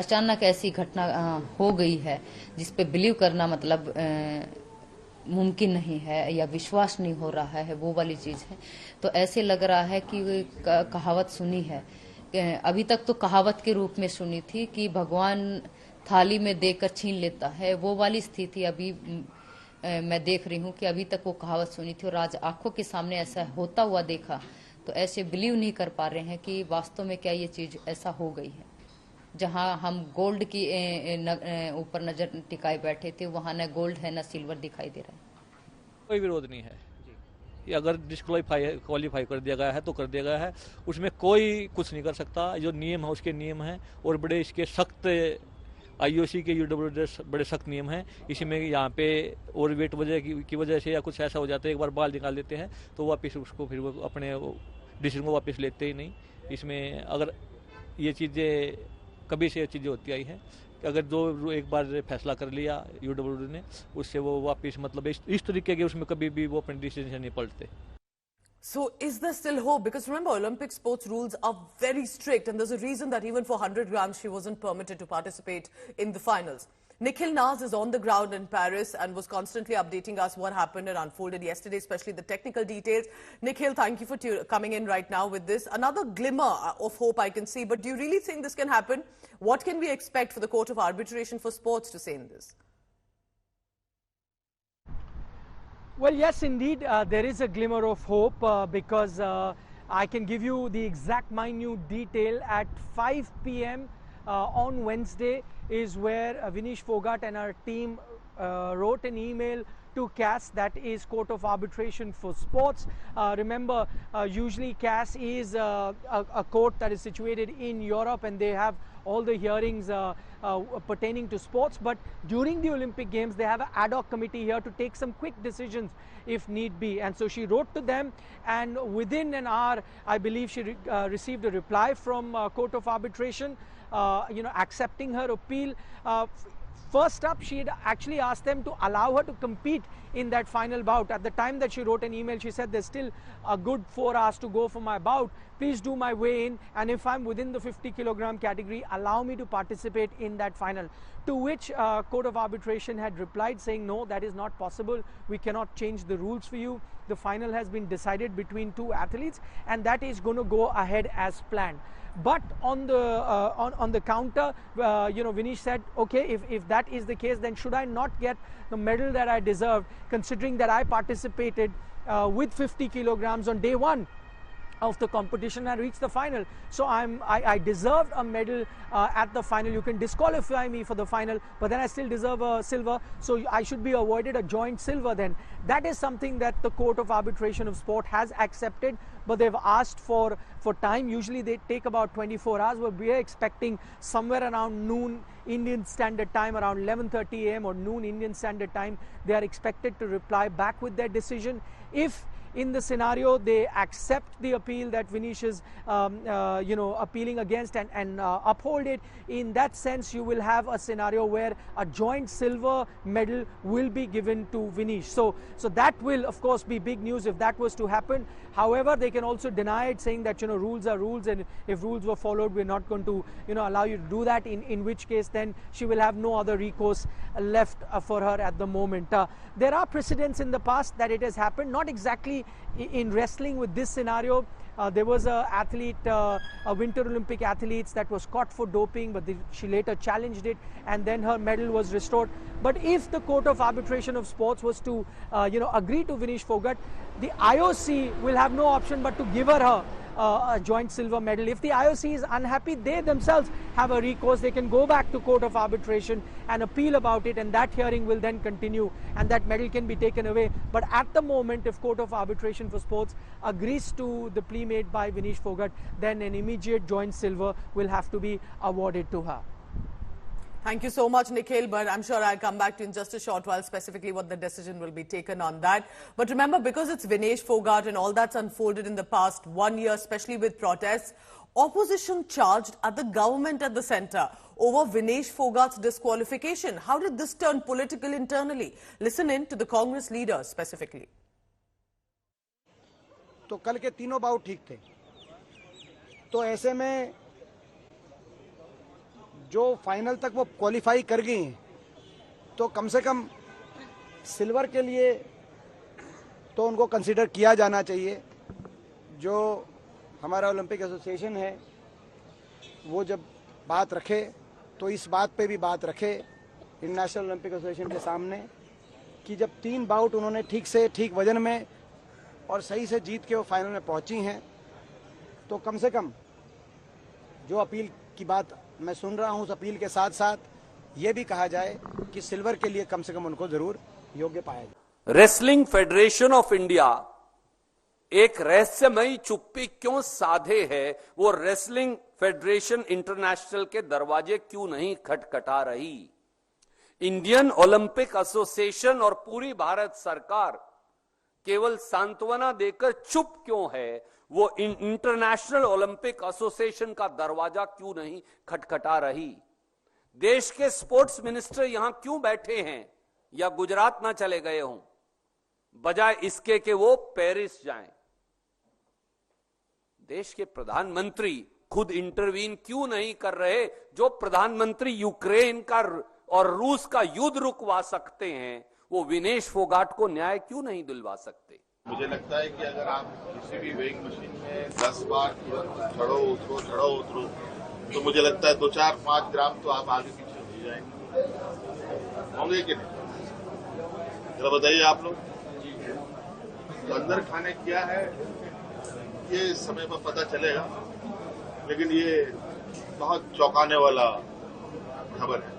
अचानक ऐसी घटना हो गई है जिस पे बिलीव करना मतलब मुमकिन नहीं है या विश्वास नहीं हो रहा है, वो वाली चीज है। तो ऐसे लग रहा है कि कहावत सुनी है। अभी तक तो कहावत के रूप में सुनी थी कि भगवान थाली में देकर छीन लेता है, वो वाली स्थिति अभी मैं देख रही हूँ कि अभी तक वो कहावत सुनी थी और आज आंखों के सामने ऐसा होता हुआ देखा तो ऐसे बिलीव नहीं कर पा रहे हैं कि वास्तव में क्या ये चीज ऐसा हो गई है। जहां हम गोल्ड की ऊपर नजर टिकाए बैठे थे, वहां न गोल्ड है न सिल्वर दिखाई दे रहा है। कोई विरोध नहीं है। ये अगर डिस्क्वालीफाई क्वालिफाई कर दिया गया है तो कर दिया गया है, उसमें कोई कुछ नहीं कर सकता। जो नियम है उसके नियम हैं और बड़े इसके सख्त आईओसी के यूडब्ल्यूएस बड़े सख्त नियम हैं। इसमें यहाँ पे और वेट की वजह से या कुछ ऐसा हो जाता है, एक बार बाल निकाल लेते हैं तो वापस उसको फिर वो अपने डिसीजन को वापस लेते ही नहीं। इसमें अगर ये चीज़ें कभी से चीज़ें होती आई हैं कि अगर जो एक बार फैसला कर लिया यूडब्ल्यू ने, उससे वो वापस मतलब इस तरीके के उसमें कभी भी वो अपने डिसीजन से नहीं पलटते। So is there still hope? Because remember, Olympic sports rules are very strict, and there's a reason that even for 100 grams, she wasn't permitted to participate in the finals. Nikhil Naz is on the ground in Paris and was constantly updating us what happened and unfolded yesterday, especially the technical details. Nikhil, thank you for coming in right now with this. Another glimmer of hope I can see, but do you really think this can happen? What can we expect for the Court of Arbitration for Sports to say in this? Well, yes, indeed, there is a glimmer of hope because I can give you the exact minute detail. At 5 p.m. On Wednesday is where Vinesh Fogart and our team wrote an email to CAS, that is Court of Arbitration for Sports. Remember, usually CAS is a court that is situated in Europe and they have all the hearings pertaining to sports, but during the Olympic Games they have an ad hoc committee here to take some quick decisions if need be. And so she wrote to them, and within an hour I believe she received a reply from Court of Arbitration, accepting her appeal. First up, she had actually asked them to allow her to compete in that final bout. At the time that she wrote an email, she said, there's still a good 4 hours to go for my bout. Please do my weigh in, and if I'm within the 50 kilogram category, allow me to participate in that final. To which Court of Arbitration had replied saying, no, that is not possible. We cannot change the rules for you. The final has been decided between two athletes, and that is going to go ahead as planned. But on the counter, Vinesh said, okay, if that is the case, then should I not get the medal that I deserved, considering that I participated with 50 kilograms on day one of the competition and reached the final. So I deserved a medal at the final. You can disqualify me for the final, but then I still deserve a silver, so I should be awarded a joint silver then. That is something that the Court of Arbitration of Sport has accepted, but they've asked for time. Usually they take about 24 hours, but we are expecting somewhere around noon Indian Standard Time, around 11:30 a.m. or noon Indian Standard Time, they are expected to reply back with their decision. If in the scenario they accept the appeal that Vinesh is appealing against and uphold it, in that sense you will have a scenario where a joint silver medal will be given to Vinesh. So that will of course be big news if that was to happen. However, they can also deny it, saying that rules are rules, and if rules were followed, we're not going to allow you to do that, in which case then she will have no other recourse left for her at the moment. There are precedents in the past that it has happened, not exactly in wrestling with this scenario. There was a Winter Olympic athlete that was caught for doping, but she later challenged it, and then her medal was restored. But if the Court of Arbitration of Sports was to agree to Vinesh Fogart, the IOC will have no option but to give her a joint silver medal. If the IOC is unhappy, they themselves have a recourse. They can go back to Court of Arbitration and appeal about it, and that hearing will then continue and that medal can be taken away. But at the moment, if Court of Arbitration for Sports agrees to the plea made by Vinesh Fogart, then an immediate joint silver will have to be awarded to her. Thank you so much, Nikhil, but I'm sure I'll come back to you in just a short while, specifically what the decision will be taken on that. But remember, because it's Vinesh Fogart and all that's unfolded in the past 1 year, especially with protests, opposition charged at the government at the centre over Vinesh Fogart's disqualification. How did this turn political internally? Listen in to the Congress leader specifically. तो कल के तीनों bought ठीक थे, तो ऐसे में जो फाइनल तक वो क्वालिफाई कर गई हैं, तो कम से कम सिल्वर के लिए तो उनको कंसीडर किया जाना चाहिए। जो हमारा ओलंपिक एसोसिएशन है वो जब बात रखे तो इस बात पे भी बात रखे इंटरनेशनल ओलंपिक एसोसिएशन के सामने कि जब 3 बाउट उन्होंने ठीक से ठीक वजन में और सही से जीत के वो फाइनल में पहुंची हैं, तो कम से कम जो अपील की बात मैं सुन रहा हूं, उस अपील के साथ साथ ये भी कहा जाए कि सिल्वर के लिए कम से कम उनको जरूर योग्य पाया जाए। रेसलिंग फेडरेशन ऑफ इंडिया एक रहस्यमयी चुप्पी क्यों साधे है? वो रेसलिंग फेडरेशन इंटरनेशनल के दरवाजे क्यों नहीं खटखटा रही? इंडियन ओलंपिक एसोसिएशन और पूरी भारत सरकार केवल सांत्वना देकर चुप क्यों है? वो इंटरनेशनल ओलंपिक एसोसिएशन का दरवाजा क्यों नहीं खटखटा रही? देश के स्पोर्ट्स मिनिस्टर यहां क्यों बैठे हैं या गुजरात ना चले गए हों, बजाय इसके कि वो पेरिस जाएं? देश के प्रधानमंत्री खुद इंटरवीन क्यों नहीं कर रहे? जो प्रधानमंत्री यूक्रेन का और रूस का युद्ध रुकवा सकते हैं, वो विनेश फोगाट को न्याय क्यों नहीं दिलवा सकते? मुझे लगता है कि अगर आप किसी भी वेइंग मशीन में 10 बार चढ़ो उतरो, तो मुझे लगता है 2, 4, 5 ग्राम तो आप आगे पीछे हो जाएंगे, होंगे कि नहीं? जरा बताइए आप लोग। तो अंदर खाने क्या है ये समय पर पता चलेगा, लेकिन ये बहुत चौंकाने वाला खबर है।